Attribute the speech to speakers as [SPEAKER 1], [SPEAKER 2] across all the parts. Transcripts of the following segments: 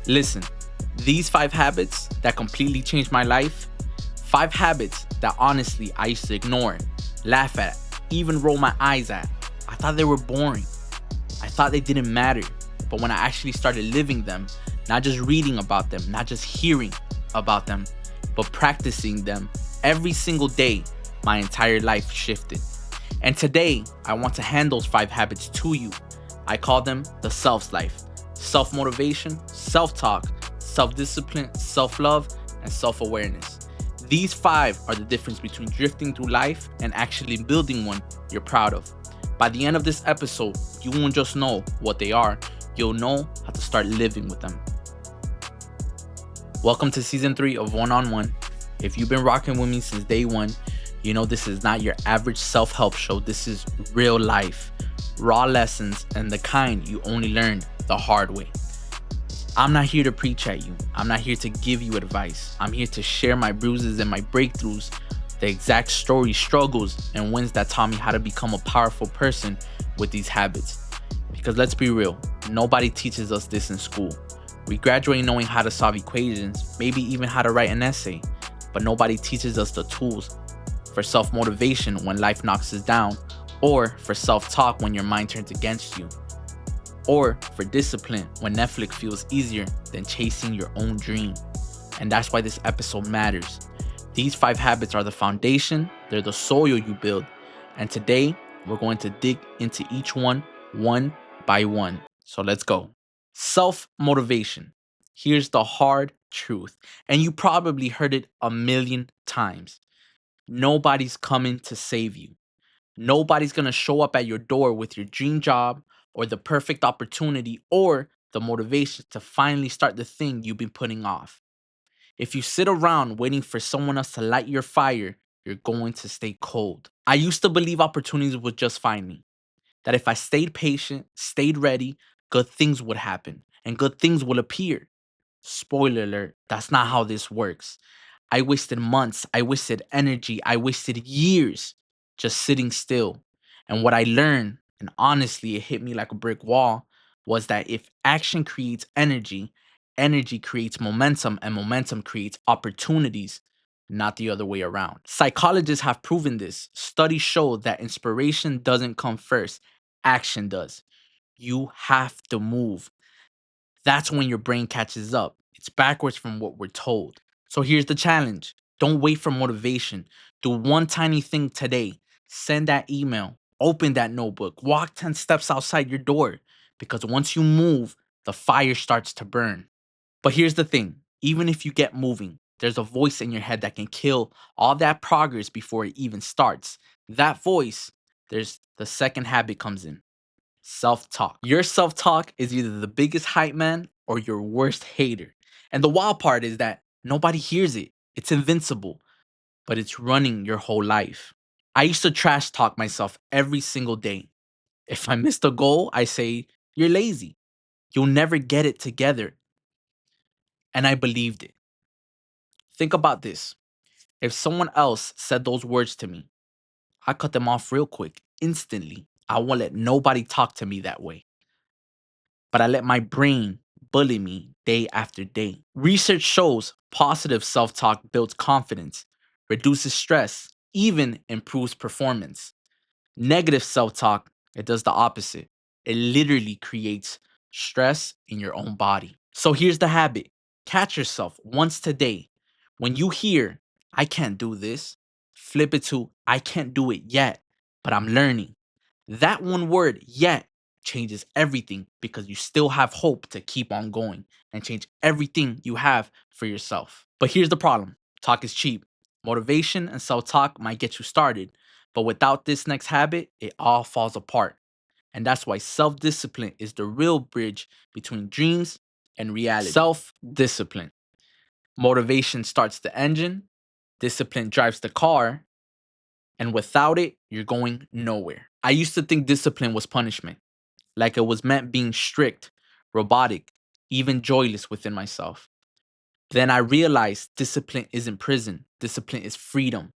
[SPEAKER 1] Listen, these 5 habits that completely changed my life, 5 habits that honestly I used to ignore, laugh at, even roll my eyes at. I thought they were boring. I thought they didn't matter. But when I actually started living them, not just reading about them, not just hearing about them, but practicing them every single day, my entire life shifted. And today, I want to hand those 5 habits to you. I call them the SELFS life: self-motivation, self-talk, self-discipline, self-love, and self-awareness. These 5 are the difference between drifting through life and actually building one you're proud of. By the end of this episode, you won't just know what they are, you'll know how to start living with them. Welcome to season 3 of One on One. If you've been rocking with me since day one, you know this is not your average self-help show. This is real life, raw lessons, and the kind you only learn the hard way. I'm not here to preach at you. I'm not here to give you advice. I'm here to share my bruises and my breakthroughs, the exact stories, struggles, and wins that taught me how to become a powerful person with these habits. Because let's be real, nobody teaches us this in school. We graduate knowing how to solve equations, maybe even how to write an essay, but nobody teaches us the tools for self-motivation when life knocks us down, or for self-talk when your mind turns against you, or for discipline when Netflix feels easier than chasing your own dream. And that's why this episode matters. These 5 habits are the foundation, they're the soil you build, and today we're going to dig into each one by one. So let's go. Self-motivation. Here's the hard truth, and you probably heard it a million times. Nobody's coming to save you. Nobody's going to show up at your door with your dream job or the perfect opportunity or the motivation to finally start the thing you've been putting off. If you sit around waiting for someone else to light your fire, you're going to stay cold. I used to believe opportunities would just find me, that if I stayed patient, stayed ready, good things would happen and good things will appear. Spoiler alert, that's not how this works. I wasted months, I wasted energy, I wasted years just sitting still. And what I learned, and honestly, it hit me like a brick wall, was that if action creates energy, energy creates momentum, and momentum creates opportunities, not the other way around. Psychologists have proven this. Studies show that inspiration doesn't come first, action does. You have to move. That's when your brain catches up. It's backwards from what we're told. So here's the challenge: don't wait for motivation. Do one tiny thing today. Send that email, open that notebook, walk 10 steps outside your door. Because once you move, the fire starts to burn. But here's the thing: even if you get moving, there's a voice in your head that can kill all that progress before it even starts. That voice, there's the second habit comes in: self-talk. Your self-talk is either the biggest hype man or your worst hater. And the wild part is that nobody hears it. It's invincible, but it's running your whole life. I used to trash talk myself every single day. If I missed a goal, I say, "You're lazy. You'll never get it together." And I believed it. Think about this. If someone else said those words to me, I cut them off real quick, instantly. I won't let nobody talk to me that way. But I let my brain bully me day after day. Research shows positive self talk builds confidence, reduces stress, even improves performance. Negative self talk, it does the opposite. It literally creates stress in your own body. So here's the habit: catch yourself once today. When you hear, "I can't do this," flip it to, "I can't do it yet, but I'm learning." That one word, "yet," changes everything because you still have hope to keep on going and change everything you have for yourself. But here's the problem: talk is cheap. Motivation and self talk might get you started, but without this next habit, it all falls apart. And that's why self discipline is the real bridge between dreams and reality. Self discipline. Motivation starts the engine, discipline drives the car, and without it, you're going nowhere. I used to think discipline was punishment, like it was meant being strict, robotic, even joyless within myself. Then I realized discipline isn't prison, discipline is freedom.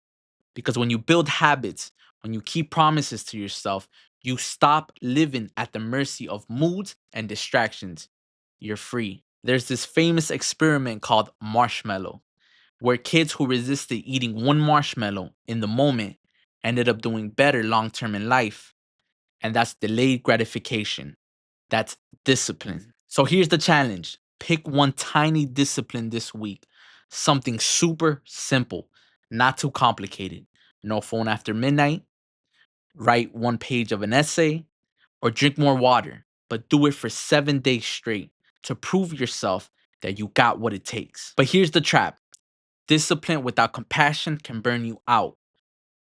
[SPEAKER 1] Because when you build habits, when you keep promises to yourself, you stop living at the mercy of moods and distractions. You're free. There's this famous experiment called marshmallow, where kids who resisted eating one marshmallow in the moment ended up doing better long term in life. And that's delayed gratification. That's discipline. So here's the challenge: pick one tiny discipline this week, something super simple, not too complicated. No phone after midnight, write one page of an essay, or drink more water, but do it for 7 days straight to prove yourself that you got what it takes. But here's the trap: discipline without compassion can burn you out.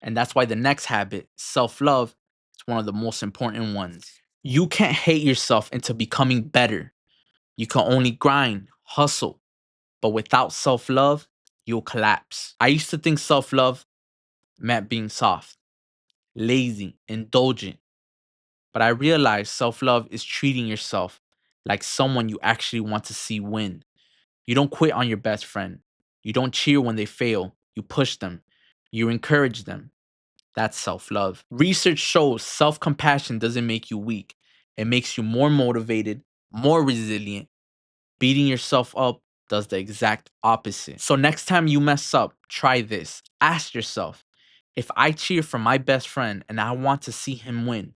[SPEAKER 1] And that's why the next habit, self love, is one of the most important ones. You can't hate yourself into becoming better. You can only grind, hustle, but without self love, you'll collapse. I used to think self love meant being soft, lazy, indulgent, but I realized self love is treating yourself like someone you actually want to see win. You don't quit on your best friend. You don't cheer when they fail. You push them. You encourage them. That's self love. Research shows self compassion doesn't make you weak, it makes you more motivated, more resilient. Beating yourself up does the exact opposite. So, next time you mess up, try this. Ask yourself, if I cheer for my best friend and I want to see him win,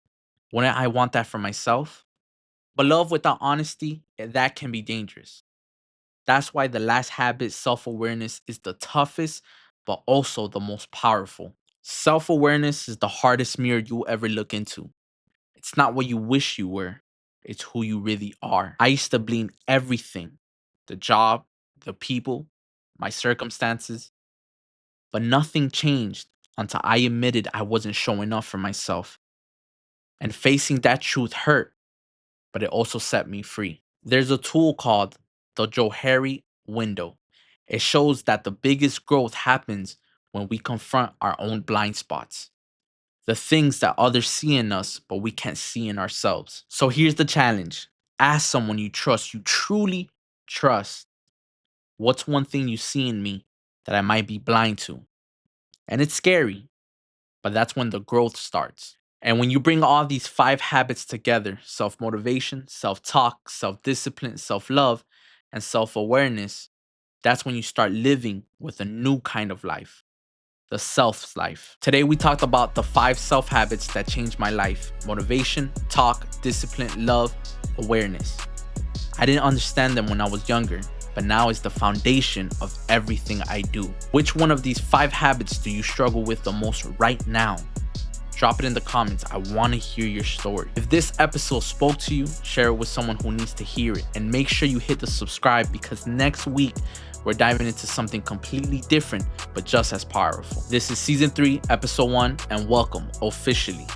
[SPEAKER 1] wouldn't I want that for myself? But love without honesty, that can be dangerous. That's why the last habit, self awareness, is the toughest, but also the most powerful. Self awareness is the hardest mirror you'll ever look into. It's not what you wish you were, it's who you really are. I used to blame everything: the job, the people, my circumstances, but nothing changed until I admitted I wasn't showing up for myself. And facing that truth hurt, but it also set me free. There's a tool called the Johari window. It shows that the biggest growth happens when we confront our own blind spots, the things that others see in us, but we can't see in ourselves. So here's the challenge: ask someone you trust, you truly trust, what's one thing you see in me that I might be blind to? And it's scary, but that's when the growth starts. And when you bring all these 5 habits together, self motivation, self talk, self discipline, self love, and self awareness, that's when you start living with a new kind of life, the self's life. Today, we talked about the 5 self habits that changed my life: motivation, talk, discipline, love, awareness. I didn't understand them when I was younger, but now it's the foundation of everything I do. Which one of these 5 habits do you struggle with the most right now? Drop it in the comments. I want to hear your story. If this episode spoke to you, share it with someone who needs to hear it. And make sure you hit the subscribe, because next week we're diving into something completely different, but just as powerful. This is season 3, episode 1, and welcome officially